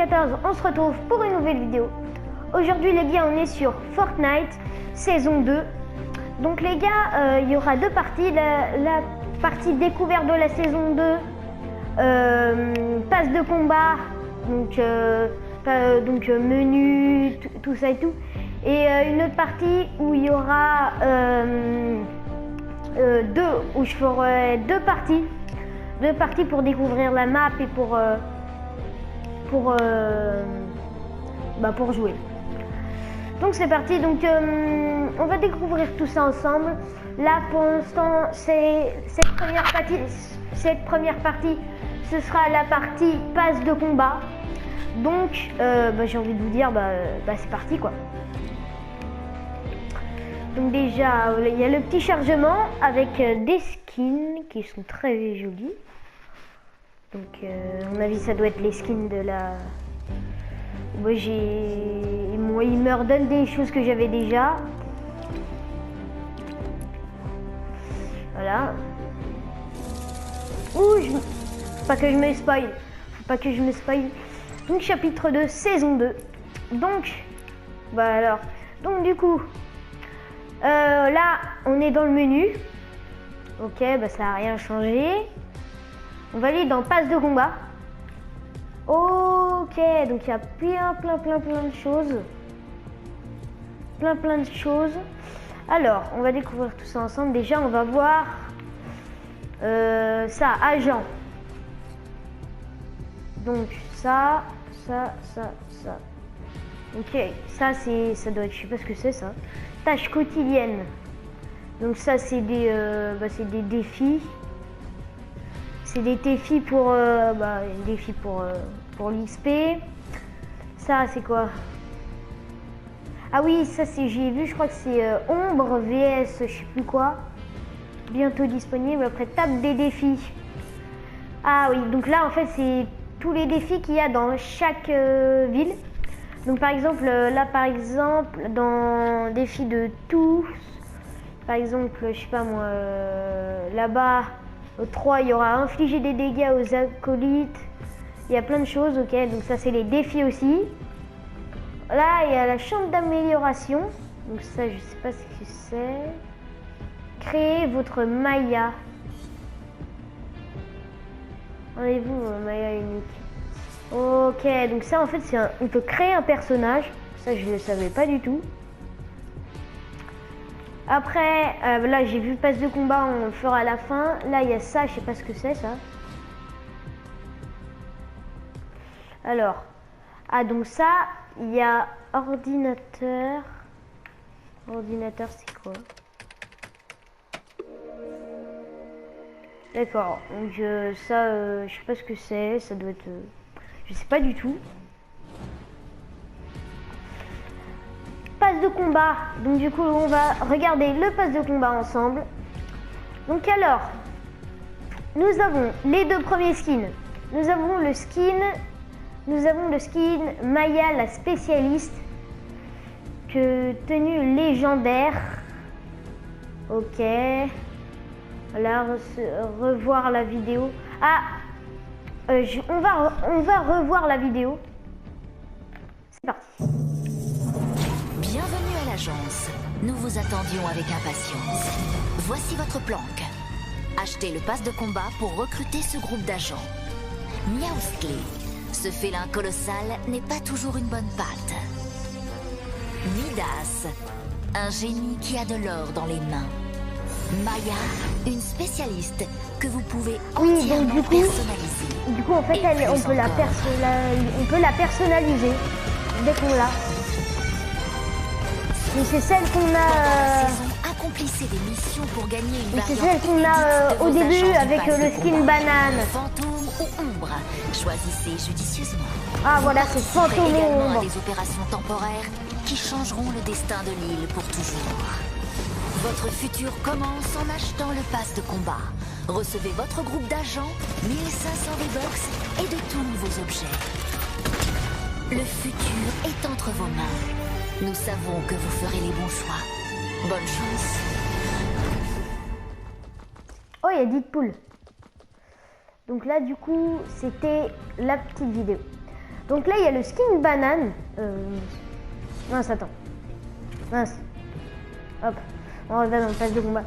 14, on se retrouve pour une nouvelle vidéo. Aujourd'hui les gars, on est sur Fortnite saison 2. Donc les gars, il y aura deux parties. La partie découverte de la saison 2, passe de combat, donc menu, tout ça et tout. Et une autre partie où il y aura où je ferai deux parties pour découvrir la map et pour jouer. Donc c'est parti. Donc on va découvrir tout ça ensemble. Là pour l'instant, cette première partie, ce sera la partie passe de combat. Donc j'ai envie de vous dire c'est parti quoi. Donc déjà il y a le petit chargement avec des skins qui sont très jolis. Donc à mon avis ça doit être les skins de la... Moi il me redonne des choses que j'avais déjà. Voilà. Ouh, faut pas que je me spoil. Faut pas que je me spoil. Donc chapitre 2, saison 2. Donc, donc du coup, là on est dans le menu. Ok, ça n'a rien changé. On va aller dans passe de combat. Ok, donc il y a plein de choses. Plein de choses. Alors, on va découvrir tout ça ensemble. Déjà, on va voir ça, agent. Donc ça. Ok, ça doit être, je sais pas ce que c'est ça. Tâches quotidiennes. Donc ça c'est des défis. C'est des défis pour l'XP. Ça c'est quoi? Ah oui, ça c'est, j'ai vu, je crois que c'est ombre vs je sais plus quoi. Bientôt disponible. Après table des défis. Ah oui, donc là en fait c'est tous les défis qu'il y a dans chaque ville. Donc par exemple dans défi de tous, par exemple je sais pas moi, là-bas au 3 il y aura infliger des dégâts aux acolytes. Il y a plein de choses. Ok, donc ça c'est les défis aussi. Là il y a la chambre d'amélioration. Donc ça je sais pas ce que c'est. Créer votre Maya. Enlevez-vous Maya unique. Ok, donc ça en fait on peut créer un personnage. Ça je ne le savais pas du tout. Après là j'ai vu passe de combat, on le fera à la fin. Là il y a ça, je sais pas ce que c'est ça. Alors, donc ça, il y a ordinateur. Ordinateur c'est quoi? D'accord, donc ça, je sais pas ce que c'est, ça doit être... je sais pas du tout. Passe de combat, donc du coup on va regarder le passe de combat ensemble. Donc alors, nous avons les deux premiers skins. Nous avons le skin Maya la spécialiste. Que tenue légendaire. Ok. Voilà, revoir la vidéo. On va revoir la vidéo. C'est parti. Bienvenue à l'agence. Nous vous attendions avec impatience. Voici votre planque. Achetez le pass de combat pour recruter ce groupe d'agents. Meowscles, ce félin colossal n'est pas toujours une bonne patte. Midas, un génie qui a de l'or dans les mains. Maya, une spécialiste que vous pouvez entièrement personnaliser. Du coup, en fait, on peut la personnaliser dès qu'on l'a. Mais c'est celle qu'on a. Accomplissez des missions pour gagner une c'est celle qu'on a au début avec le skin banane. Fantôme ou ombre, choisissez judicieusement. Ah voilà, c'est fantôme ou ombre. Des opérations temporaires qui changeront le destin de l'île pour toujours. Votre futur commence en achetant le pass de combat. Recevez votre groupe d'agents, 1500 V-Bucks et de tout nouveaux objets. Le futur est entre vos mains. Nous savons que vous ferez les bons choix. Bonne chance. Oh, il y a Deadpool. Donc là, du coup, c'était la petite vidéo. Donc là, il y a le skin banane. Mince, attends. Mince. Hop, on revient dans le phase de combat.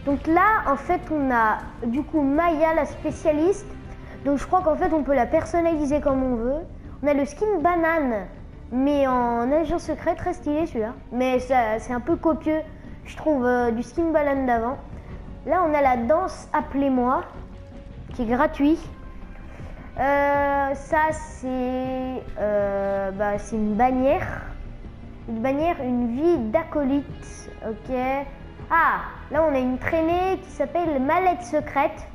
Donc là, en fait, on a du coup Maya, la spécialiste. Donc je crois qu'en fait, on peut la personnaliser comme on veut. On a le skin banane, mais en agent secret, très stylé celui-là. Mais c'est un peu copieux, je trouve, du skin banane d'avant. Là, on a la danse Appelez-moi, qui est gratuit. Ça, c'est une bannière. Une bannière, une vie d'acolyte. Ok. Ah, là, on a une traînée qui s'appelle mallette secrète.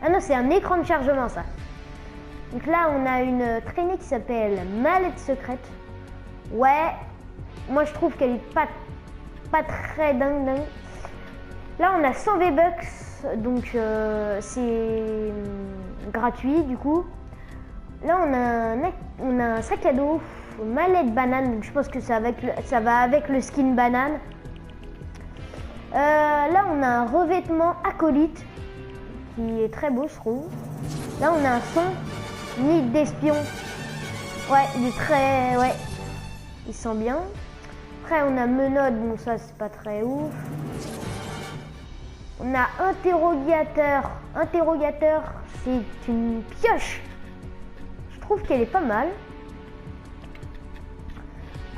Ah non, c'est un écran de chargement, ça. Donc là, on a une traînée qui s'appelle mallette secrète. Ouais, moi, je trouve qu'elle est pas très dingue. Là, on a 100 V-Bucks, donc c'est gratuit, du coup. Là, on a un sac à dos, mallette banane, donc je pense que ça va avec le skin banane. Là, on a un revêtement acolyte, qui est très beau, je trouve. Là, on a un son, nid d'espion. Ouais, il est très... Ouais, il sent bien. Après, on a menottes, bon, ça, c'est pas très ouf. On a interrogateur. Interrogateur, c'est une pioche. Je trouve qu'elle est pas mal.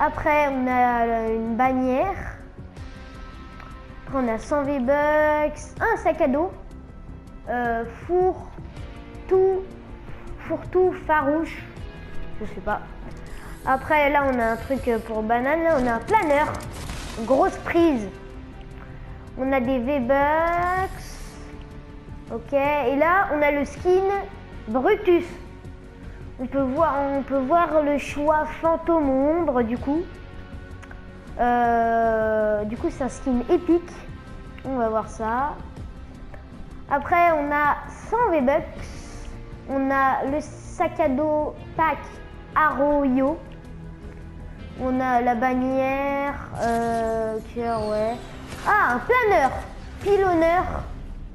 Après, on a une bannière. Après, on a 100 V-Bucks. Un sac à dos. Fourre-tout farouche. Je sais pas. Après, là, on a un truc pour banane. Là, on a un planeur. Grosse prise. On a des V-Bucks. Ok. Et là, on a le skin Brutus. On peut voir le choix fantôme ou ombre, du coup. Du coup, c'est un skin épique. On va voir ça. Après, on a 100 V-Bucks. On a le sac à dos pack Arroyo. On a la bannière. Cœur, ouais. Ah, un planeur. Pilonneur.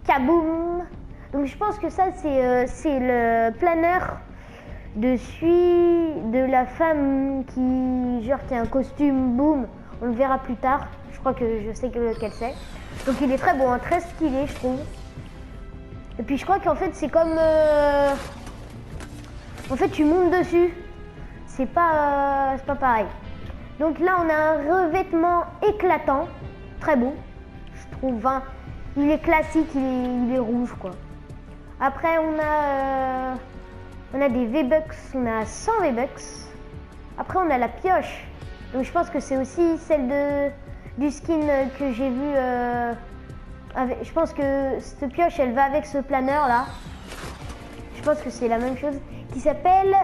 Kaboom. Donc, je pense que ça, c'est le planeur de la femme qui a un costume boom. On le verra plus tard. Je crois que je sais lequel c'est. Donc, il est très beau, hein, très stylé, je trouve. Et puis je crois qu'en fait c'est comme en fait tu montes dessus, c'est pas pareil. Donc là on a un revêtement éclatant, très beau, je trouve, hein. Il est classique, il est rouge quoi. Après on a des V-Bucks, on a 100 V-Bucks. Après on a la pioche, donc je pense que c'est aussi celle du skin que j'ai vu. Je pense que cette pioche, elle va avec ce planeur là. Je pense que c'est la même chose. Qui s'appelle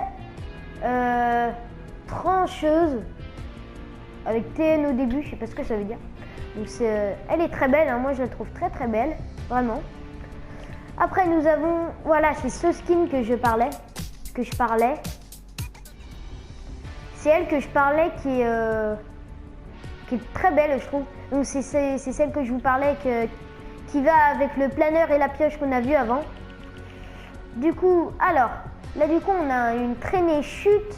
trancheuse. Avec TN au début, je sais pas ce que ça veut dire. Donc elle est très belle, hein. Moi je la trouve très très belle. Vraiment. Après nous avons, voilà, c'est ce skin que je parlais. C'est elle que je parlais qui est très belle, je trouve. Donc c'est celle que je vous parlais qui va avec le planeur et la pioche qu'on a vu avant. Du coup, alors, là du coup on a une traînée chute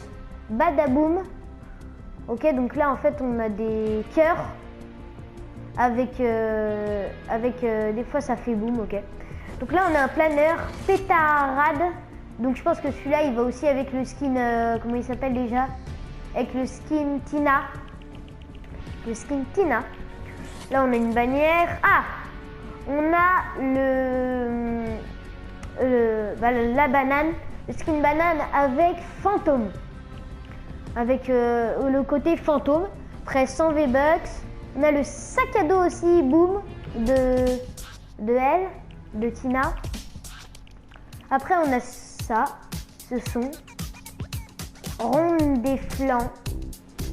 badaboom. Ok, donc là en fait on a des cœurs avec des fois ça fait boom, ok. Donc là on a un planeur pétarade. Donc je pense que celui-là il va aussi avec le skin, comment il s'appelle déjà? Avec le skin Tina. Le skin Tina. Là on a une bannière. Ah! On a la banane, le skin banane avec fantôme. Avec le côté fantôme. Après 100 V-Bucks. On a le sac à dos aussi, boom, de elle, de Tina. Après on a ça, ce son. Ronde des flancs.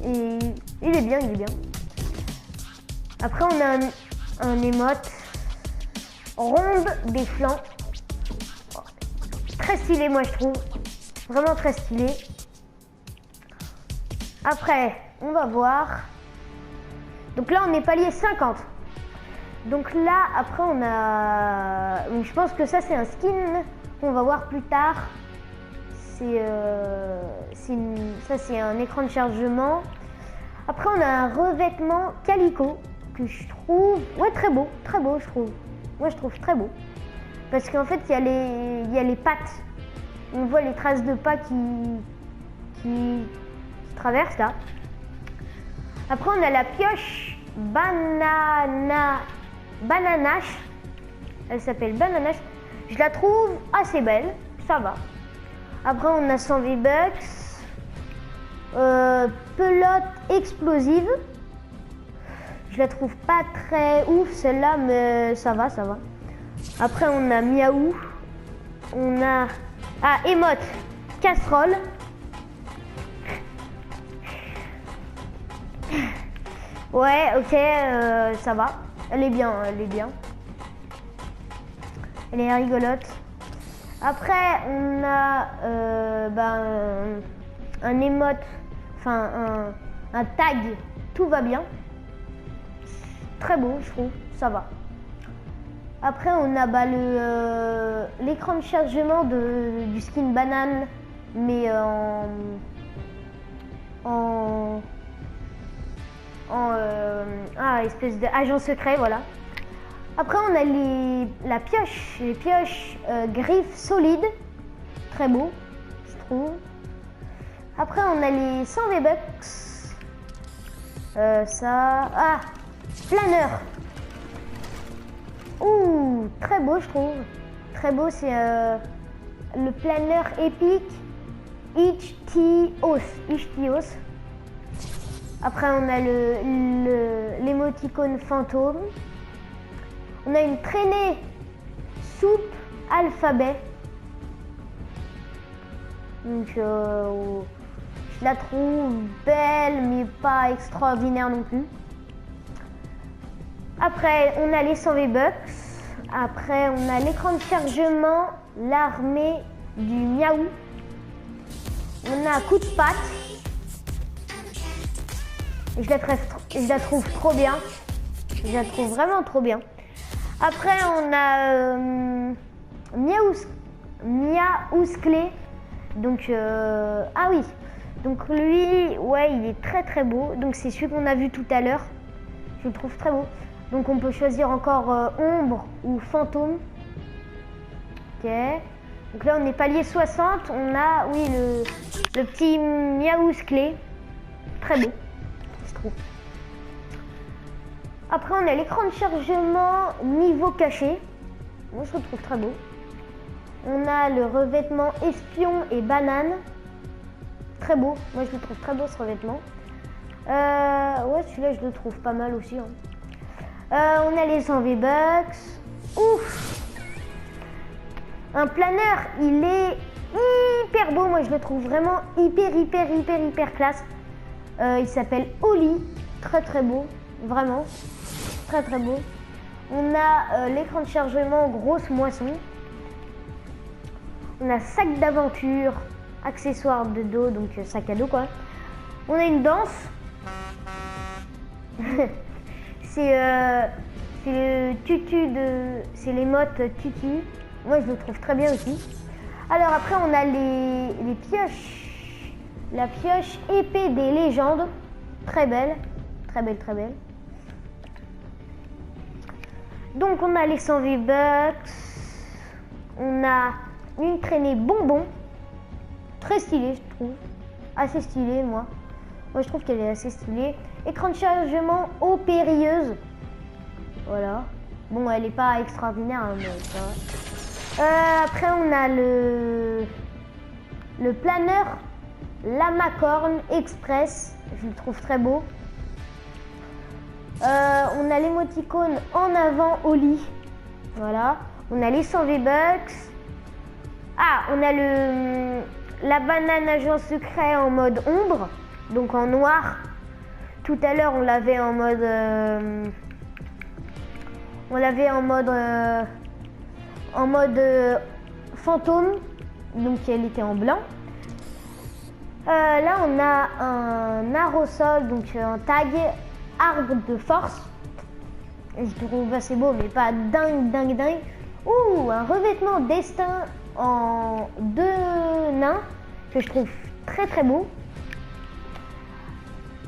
Et il est bien. Après on a un émote. Ronde des flancs. Très stylé, moi je trouve. Vraiment très stylé. Après, on va voir. Donc là, on est palier 50. Donc là, après, on a... Donc, je pense que ça, c'est un skin qu'on va voir plus tard. ça c'est un écran de chargement. Après on a un revêtement calico que je trouve très beau je trouve. Moi je trouve très beau. Parce qu'en fait il y a les pattes. On voit les traces de pas qui traversent là. Après on a la pioche Bananache. Elle s'appelle Bananache. Je la trouve assez belle, ça va. Après on a 100 V-Bucks. Pelote explosive. Je la trouve pas très ouf celle-là, mais ça va. Après on a Miaou. On a émote casserole. Ouais, ok, ça va. Elle est bien. Elle est rigolote. Après, on a un émote, enfin un tag, tout va bien. Très beau, je trouve, ça va. Après, on a l'écran de chargement du skin banane, mais espèce d'agent secret, voilà. Après on a les pioches griffes solides, très beau je trouve. Après on a les 100 V-Bucks, planeur. Ouh, très beau je trouve, très beau, c'est le planeur épique Ichtios. Après on a l'émoticône fantôme. On a une traînée soupe alphabet. Donc je la trouve belle mais pas extraordinaire non plus. Après on a les 100 V-Bucks. Après on a l'écran de chargement, l'armée du Miaou. On a un coup de patte. Je la trouve trop bien. Je la trouve vraiment trop bien. Après, on a Miaousclé. Donc, oui. Donc lui, ouais, il est très beau. Donc c'est celui qu'on a vu tout à l'heure. Je le trouve très beau. Donc on peut choisir encore ombre ou fantôme. Ok. Donc là, on est palier 60. On a, oui, le petit Miaousclé. Très beau. Après on a l'écran de chargement niveau caché. Moi je le trouve très beau. On a le revêtement espion et banane. Très beau. Moi je le trouve très beau ce revêtement. Ouais, celui-là je le trouve pas mal aussi. On a les 100 V-Bucks. Ouf. Un planeur, il est hyper beau. Moi je le trouve vraiment hyper classe. Il s'appelle Oli. Très beau. Vraiment. Très beau. On a l'écran de chargement grosse moisson. On a sac d'aventure, accessoire de dos, donc sac à dos quoi. On a une danse. C'est le tutu c'est l'émote tutu. Moi je le trouve très bien aussi. Alors après on a les pioches. La pioche épée des légendes. Très belle. Donc on a les 100 V-Bucks. On a une traînée bonbon. Très stylée je trouve. Assez stylée moi. Moi je trouve qu'elle est assez stylée. Écran de chargement eau périlleuse. Voilà. Bon elle est pas extraordinaire hein, mais ça va. Après on a le planeur Lamacorne Express. Je le trouve très beau. On a l'émoticône en avant au lit. Voilà. On a les 100 V-Bucks. On a la banane agent secret en mode ombre. Donc en noir. Tout à l'heure on l'avait en mode fantôme. Donc elle était en blanc. Là on a un aérosol, donc un tag arbre de force. Je trouve assez beau mais pas dingue. Ouh, un revêtement destin en 2 nains. que je trouve très très beau.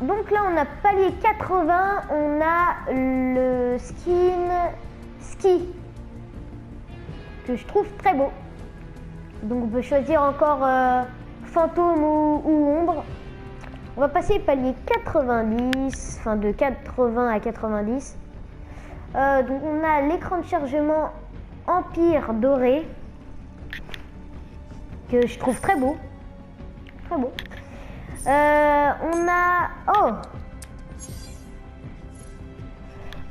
Donc là on a palier 80, on a le skin ski que je trouve très beau. Donc on peut choisir encore fantôme ou ombre. On va passer palier 90, enfin de 80 à 90. Donc on a l'écran de chargement Empire doré que je trouve très beau. Très beau. On a...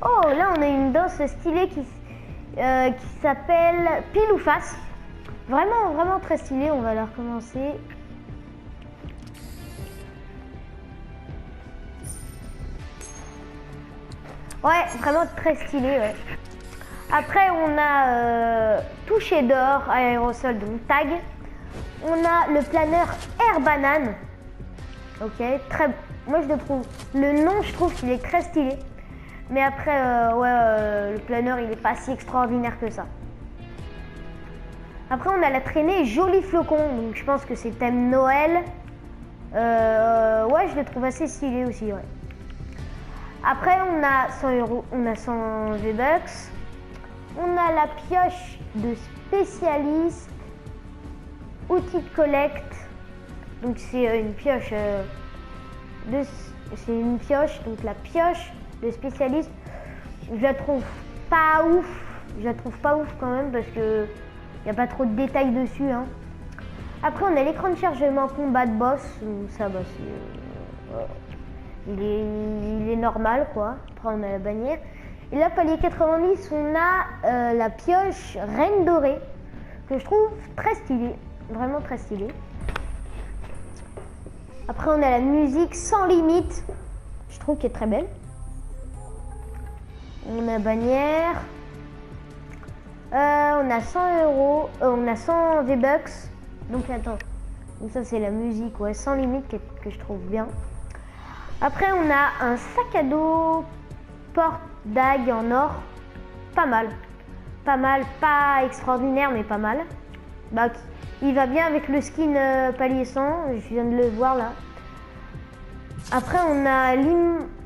Oh, là on a une danse stylée qui s'appelle Pile ou Face. Vraiment très stylée. On va la recommencer. Ouais, vraiment très stylé, ouais. Après, on a touché d'or, aérosol, donc tag. On a le planeur Air Banane. Ok, très... Moi, je le trouve... Le nom, je trouve qu'il est très stylé. Mais après, le planeur, il est pas si extraordinaire que ça. Après, on a la traînée Joli Flocon. Donc, je pense que c'est thème Noël. Ouais, je le trouve assez stylé aussi, ouais. Après, on a 100 €, on a 100 V-Bucks. On a la pioche de spécialiste, outil de collecte. Donc c'est une pioche donc la pioche de spécialiste. Je la trouve pas ouf. Je la trouve pas ouf quand même parce que il n'y a pas trop de détails dessus. Hein. Après, on a l'écran de chargement combat de boss. Donc ça, bah, il est normal quoi. Après, on a la bannière. Et là, palier 90, on a la pioche Reine Dorée, que je trouve très stylée, vraiment très stylée. Après, on a la musique Sans Limite, je trouve qu'elle est très belle. On a bannière. On a 100 €, on a 100 V-Bucks. Donc, attends, donc ça c'est la musique, ouais, Sans Limite, que je trouve bien. Après, on a un sac à dos porte-dague en or, pas mal, pas extraordinaire mais pas mal. Bah, il va bien avec le skin palier 100, je viens de le voir là. Après on a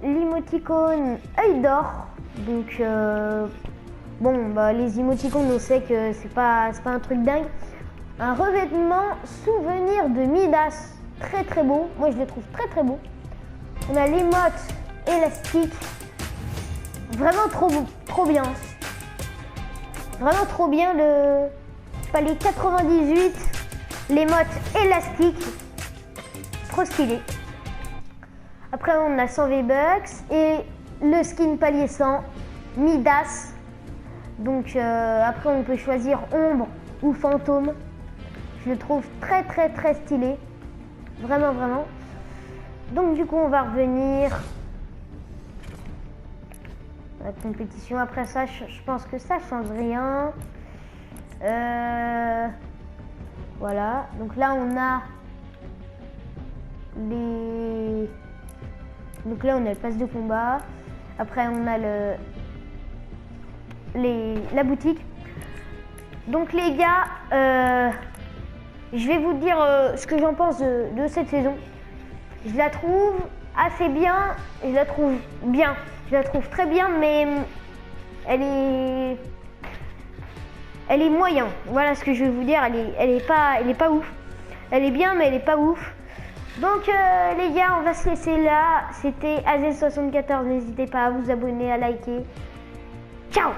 l'emoticône œil d'or, donc bon bah les émoticônes on sait que c'est pas un truc dingue. Un revêtement souvenir de Midas, très beau, moi je le trouve très beau. On a l'émote élastique. Vraiment trop bien. Vraiment trop bien le palier 98, l'émote élastique. Trop stylé. Après on a 100 V-Bucks et le skin palier 100, Midas. Donc après on peut choisir ombre ou fantôme. Je le trouve très stylé. Vraiment. Donc du coup on va revenir la compétition. Après ça, je pense que ça change rien. Voilà. Donc là, on a les... Donc là, on a le pass de combat. Après, on a la boutique. Donc les gars, je vais vous dire ce que j'en pense de cette saison. Je la trouve assez bien. Je la trouve bien. Je la trouve très bien, mais elle est moyen. Voilà ce que je vais vous dire. Elle est pas ouf. Elle est bien, mais elle est pas ouf. Donc les gars, on va se laisser là. C'était AZ74. N'hésitez pas à vous abonner, à liker. Ciao!